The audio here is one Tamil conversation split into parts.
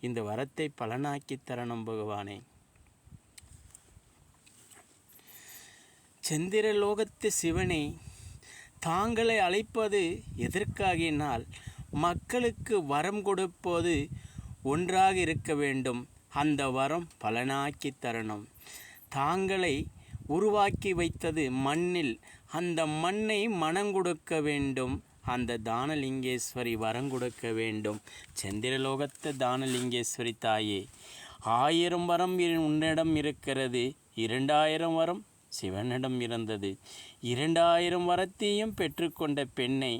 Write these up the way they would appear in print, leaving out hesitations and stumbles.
இந்த வரத்தை பலனாக்கி தரணும் பகவானே. சந்திரலோகத்து சிவனே, தாங்களை அழைப்பது எதற்காகினால் மக்களுக்கு வரம் கொடுப்பது ஒன்றாக இருக்க வேண்டும். அந்த வரம் பலனாக்கி தரணும். தாங்களை உருவாக்கி வைத்தது மண்ணில், அந்த மண்ணை மனங்கொடுக்க வேண்டும். அந்த தானலிங்கேஸ்வரி வரம் கொடுக்க வேண்டும். சந்திரலோகத்து தானலிங்கேஸ்வரி தாயே, 1000 வரம் உன்னிடம் இருக்கிறது, 2000 வரம் சிவனிடம் இருந்தது. 2000 வரத்தையும் பெற்றுக்கொண்ட பெண்ணை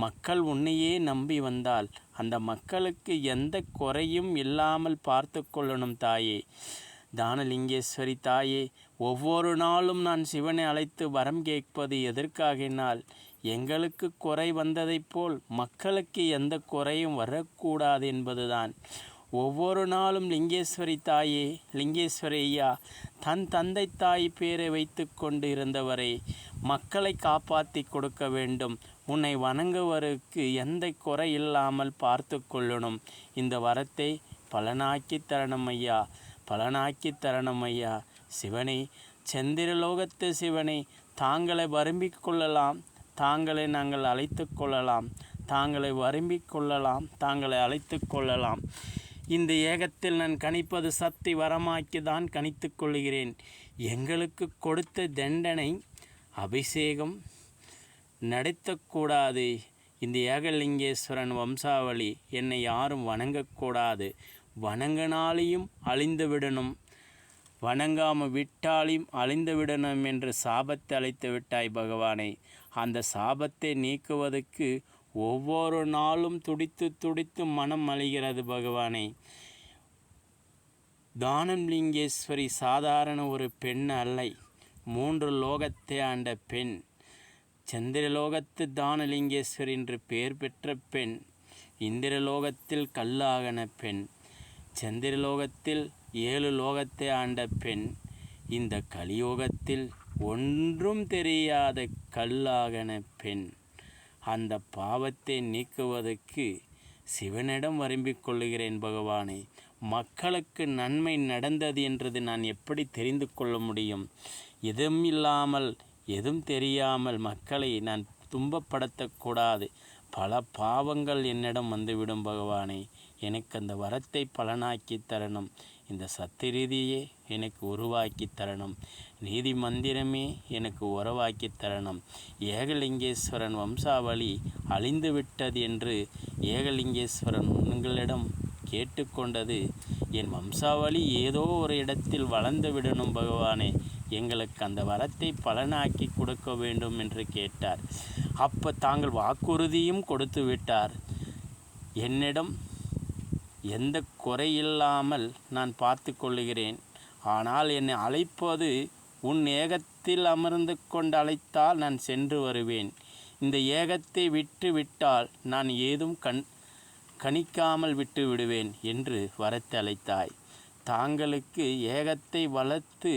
மக்கள் உன்னையே நம்பி வந்தால் அந்த மக்களுக்கு எந்த குறையும் இல்லாமல் பார்த்து கொள்ளணும் தாயே. தானலிங்கேஸ்வரி தாயே, ஒவ்வொரு நாளும் நான் சிவனை அழைத்து வரம் கேட்பது எதற்காகினால் எங்களுக்கு குறை வந்ததைப் போல் மக்களுக்கு எந்த குறையும் வரக்கூடாது என்பதுதான். ஒவ்வொரு நாளும் லிங்கேஸ்வரி தாயே, லிங்கேஸ்வரி ஐயா, தன் தந்தை தாய் பேரை வைத்து கொண்டு இருந்தவரை மக்களை காப்பாற்றி கொடுக்க வேண்டும். உன்னை வணங்குவருக்கு எந்த குறை இல்லாமல் பார்த்து கொள்ளணும். இந்த வரத்தை பலனாக்கி தரணும் ஐயா, பலனாக்கி தரணும் ஐயா. சிவனை, சந்திரலோகத்து சிவனை, தாங்களை வரும்பிக் கொள்ளலாம், தாங்களை நாங்கள் அழைத்து கொள்ளலாம், தாங்களை வரும்பிக் கொள்ளலாம், தாங்களை அழைத்து கொள்ளலாம். இந்த ஏகத்தில் நான் கணிப்பது சக்தி வரமாக்கி தான் கணித்து கொள்கிறேன். எங்களுக்கு கொடுத்த தண்டனை அபிஷேகம் நடத்தக்கூடாது. இந்த ஏகலிங்கேஸ்வரன் வம்சாவளி என்னை யாரும் வணங்கக்கூடாது. வணங்கினாலையும் அழிந்து விடணும், வணங்காமல் விட்டாலையும் அழிந்து விடணும் என்று சாபத்தை அழைத்து விட்டாய் பகவானை. அந்த சாபத்தை நீக்குவதற்கு ஒவ்வொரு நாளும் துடித்து துடித்து மனம் அழிகிறது பகவானே. தானலிங்கேஸ்வரி சாதாரண ஒரு பெண் அல்லை, 3 லோகத்தை ஆண்ட பெண். சந்திரலோகத்து தானலிங்கேஸ்வரி என்று பெயர் பெற்ற பெண். இந்திரலோகத்தில் கல்லாகன பெண். சந்திரலோகத்தில் 7 லோகத்தை ஆண்ட பெண். இந்த கலியோகத்தில் ஒன்றும் தெரியாத கல்லாகன பெண். அந்த பாவத்தை நீக்குவதற்கு சிவனிடம் வரும்பிக் கொள்ளுகிறேன் பகவானே. மக்களுக்கு நன்மை நடந்தது என்றது நான் எப்படி தெரிந்து கொள்ள முடியும்? எதுவும் இல்லாமல், எதுவும் தெரியாமல் மக்களை நான் துன்பப்படுத்தக்கூடாது. பல பாவங்கள் என்னிடம் வந்துவிடும் பகவானே. எனக்கு அந்த வரத்தை பலனாக்கி தரணும். இந்த சத்திரீதியே எனக்கு உருவாக்கி தரணும். நீதி மந்திரமே எனக்கு உருவாக்கி தரணும். ஏகலிங்கேஸ்வரன் வம்சாவளி அழிந்து விட்டது என்று ஏகலிங்கேஸ்வரன் உங்களிடம் கேட்டுக்கொண்டது, என் வம்சாவளி ஏதோ ஒரு இடத்தில் வளர்ந்து விடணும் பகவானே, எங்களுக்கு அந்த வரத்தை பலனாக்கி கொடுக்க வேண்டும் என்று கேட்டார். அப்போ தாங்கள் வாக்குறுதியும் கொடுத்து விட்டார். என்னிடம் எந்த குறையில்லாமல் நான் பார்த்து கொள்ளுகிறேன். ஆனால் என்னை அழைப்பது உன் ஏகத்தில் அமர்ந்து கொண்டு அழைத்தால் நான் சென்று வருவேன். இந்த ஏகத்தை விட்டு விட்டால் நான் ஏதும் கணிக்காமல் விட்டு விடுவேன் என்று வரத்தை அழைத்தாய். தாங்களுக்கு ஏகத்தை வளர்த்து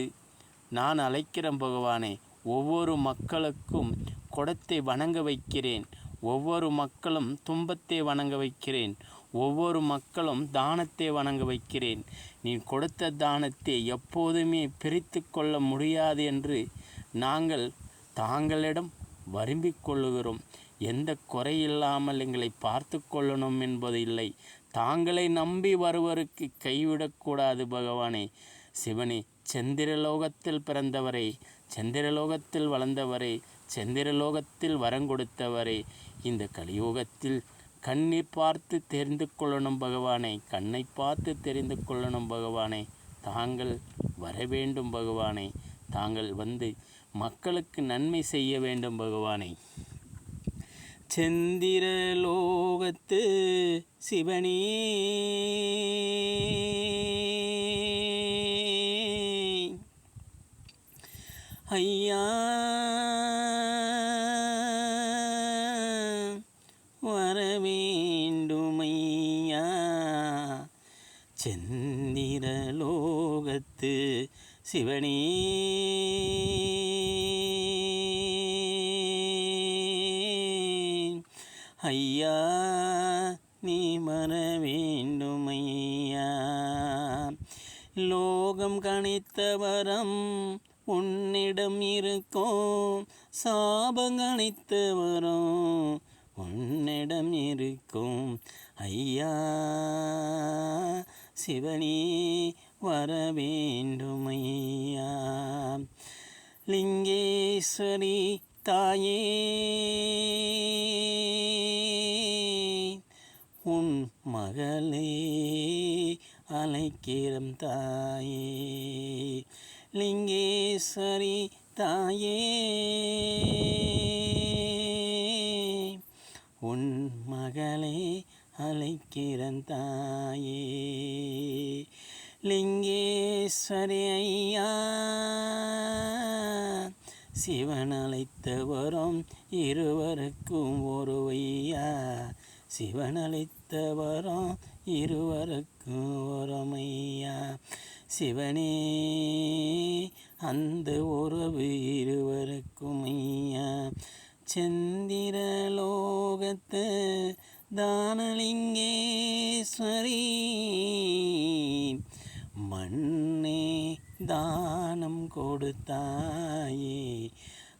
நான் அழைக்கிறேன் பகவானே. ஒவ்வொரு மக்களுக்கும் குடத்தை வணங்க வைக்கிறேன். ஒவ்வொரு மக்களும் துன்பத்தை வணங்க வைக்கிறேன். ஒவ்வொரு மக்களும் தானத்தை வணங்க வைக்கிறேன். நீ கொடுத்த தானத்தை எப்போதுமே பிரித்து கொள்ள முடியாது என்று நாங்கள் தாங்களிடம் வரும்பிக் கொள்ளுகிறோம். எந்த குறையில்லாமல் எங்களை பார்த்து கொள்ளணும் என்பது இல்லை. தாங்களை நம்பி வருவருக்கு கைவிடக்கூடாது பகவானே. சிவனே, சந்திரலோகத்தில் பிறந்தவரே, சந்திரலோகத்தில் வளர்ந்தவரே, சந்திரலோகத்தில் வரங்கொடுத்தவரே, இந்த கலியுகத்தில் கண்ணை பார்த்து தெரிந்து கொள்ளணும் பகவானே. கண்ணை பார்த்து தெரிந்து கொள்ளணும் பகவானே. தாங்கள் வர வேண்டும் பகவானே. தாங்கள் வந்து மக்களுக்கு நன்மை செய்ய வேண்டும் பகவானே. சந்திரலோகத்து சிவனே, ஐயா வரவேண்டுமையா. சந்திரலோகத்து சிவனே, ஐயா நீ வர வேண்டுமையா. லோகம் கணித்த வரம் உன்னிடம் இருக்கும், சாபம் கணித்த வரம் உன்னிடம் இருக்கும். ஐயா சிவனே வர வேண்டும் ஐயா. லிங்கேஸ்வரி தாயே உன் மகளே அழைக்கிறோம் தாயே. லிங்கேஸ்வரி தாயே உன் மகளே அழைக்கிறோம் தாயே. லிங்கேஸ்வரி ஐயா சிவன் அழைத்த வரம் இருவருக்கும் ஒரு ஐயா. சிவன் அழைத்த வரம் இருவருக்கும் ஒரு ஐயா. சிவனே அந்த உறவு இருவருக்கும் ஐயா. சந்திரலோகத்து தானலிங்கேஸ்வரி மண்ணே தானம் கொடுத்தாயே.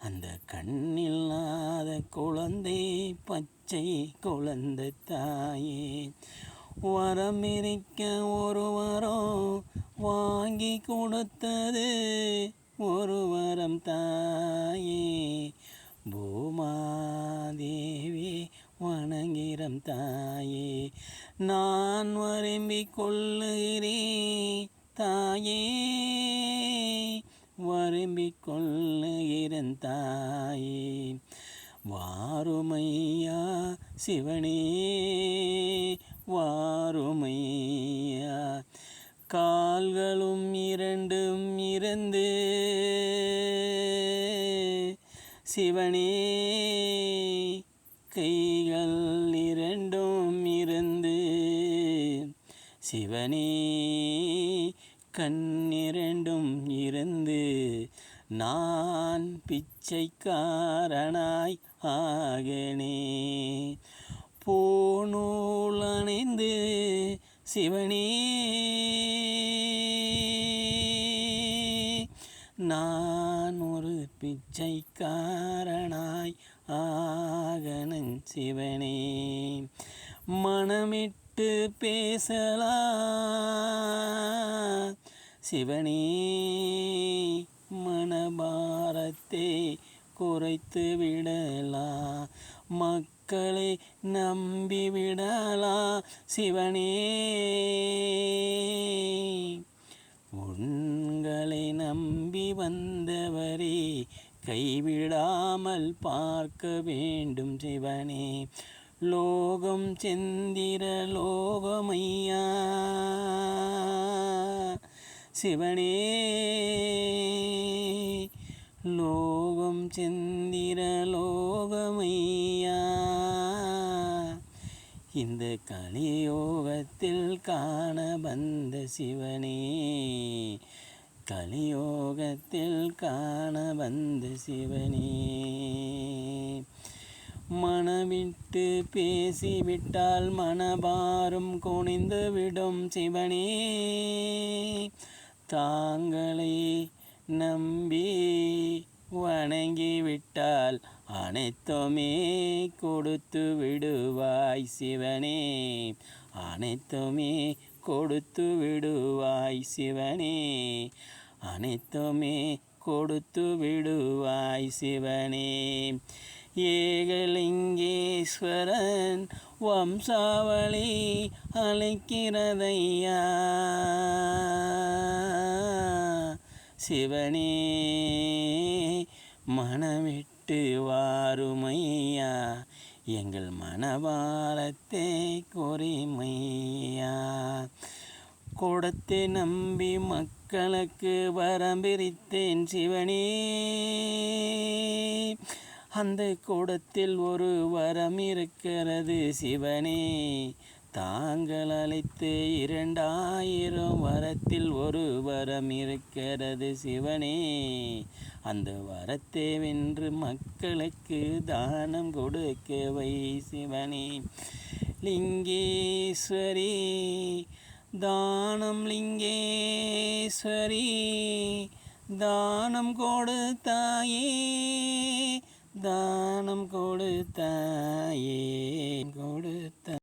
அந்த கண்ணில்லாத குழந்தை பச்சை குழந்தை தாயே. வரம் இருக்க ஒரு வரம் வாங்கி கொடுத்தது ஒரு வரம் தாயே. பூமாதேவி வணங்கிறம் தாயே. நான் வரும்பிக் கொள்ளுகிறேன் தாயே, வரும்பிக் கொள்ளுகிறேன் தாயே. வாருமையா சிவனே வாருமையா. கால்களும் இரண்டும் இறந்து சிவனே, கைகள் இரண்டும் இருந்து சிவனே, கண்ணிரண்டும் இருந்து நான் பிச்சைக்காரனாய் ஆகனே. பூநூல் அணிந்து சிவனே நான் ஒரு பிச்சைக்காரனாய் ஆகனன் சிவனே. மனமிட்டு பேசலாம் சிவனே, மனபாரத்தை குறைத்து விடலாம், மக்களை நம்பி விடலாம் சிவனே. உங்களை நம்பி வந்தவரே கைவிடாமல் பார்க்க வேண்டும் சிவனே. லோகம் செந்திர லோகமையா சிவனே, லோகம் செந்திர லோகமையா. இந்த கலியோகத்தில் காண வந்த சிவனே, கலியோகத்தில் காண வந்த சிவனே. மனவிட்டு பேசிவிட்டால் மனபாரம் குனிந்து விடும் சிவனே. தாங்களை நம்பி வணங்கிவிட்டால் அனைத்துமே கொடுத்து விடுவாய் சிவனே, அனைத்துமே கொடுத்து விடுவாய் சிவனே, அனைத்துமே கொடுத்து விடுவாய் சிவனே. ஏகலிங்கேஸ்வரன் வம்சாவளி அழைக்கிறதையா சிவனே. மனவிட்டு வாருமையா, எங்கள் மனபாரத்தை குறிமையா. கொடுத்து நம்பி மக்களுக்கு வரம் பிரித்தேன் சிவனே. அந்த கூடத்தில் ஒரு வரம் இருக்கிறது சிவனே. தாங்கள் அழைத்து 2000 வரத்தில் ஒரு வரம் இருக்கிறது சிவனே. அந்த வரத்தை வென்று மக்களுக்கு தானம் கொடுக்க வை சிவனே. லிங்கேஸ்வரி தானம் லிங்கேஸ்வரி தானம் கொடுத்தாயே தானம் கொடுத்தாயே கொடுத்த